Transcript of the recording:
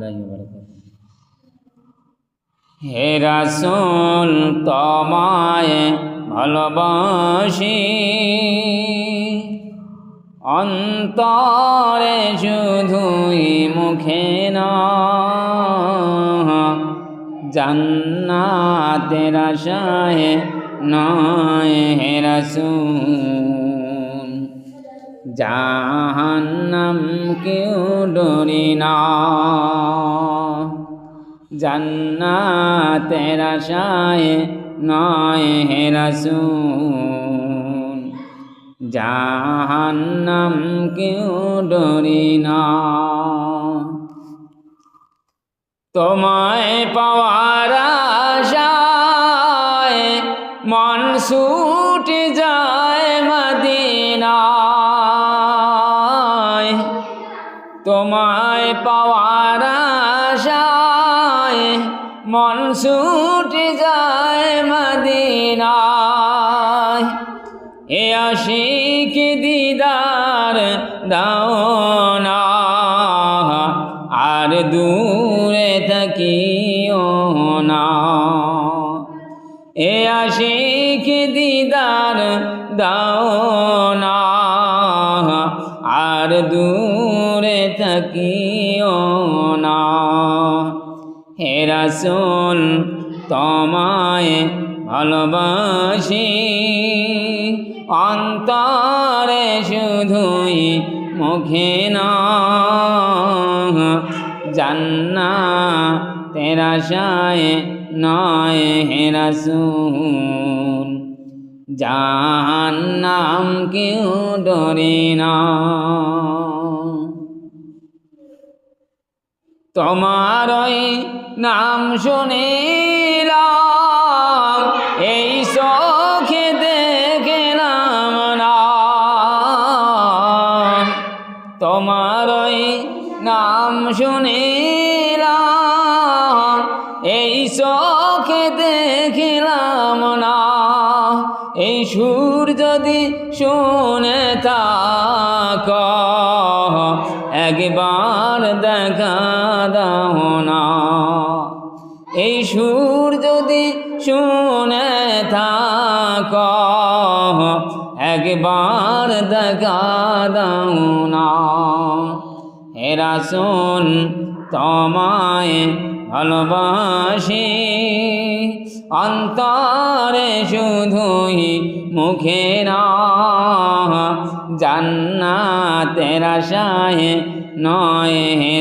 রহমতুল্লাহি ওয়া বারাকাতুহু। হে রাসূল তোমায় ভালোবাসি, অন্তরে শুধুই মুখে না, জান্নাতের আশায় নয় হে রাসূল, জাহান্নাম কেউ ডরি না। জান্নাতের আশায় নয় হে রাসূল, জাহান্নাম কেউ ডরি না। তোমায় পাওয়ার আশায় মন ছুটে যায় মদিনায়। তোমায় পাওয়ার আশায় মন ছুটে যায় মদিনায়। এ আশিক দিদার দাও না, আর দূরে থাকিও না। এ আশিক দিদার দাও না, আর দূরে থাকিও না। হে রাসূল তোমায় ভালোবাসি, অন্তরে শুধুই মুখে না, জান্নাতের আশায় নয় হে রাসূল, জাহান্নাম কেউ ডরে না। তোমারই নাম শুনিলাম, এই চোখে দেখলাম না। তোমারই নাম শুনিলাম, এই চোখে দেখলাম না। এই সুর যদি শুনে থাকো, একবার দেখা দাও না। এই সুর যদি শুনে থাকো, একবার দেখা দাও না। হে রাসূল তোমায় ভালোবাসি, অন্তরে শুধুই মুখে না, জান্নাতের আশায় নয় হে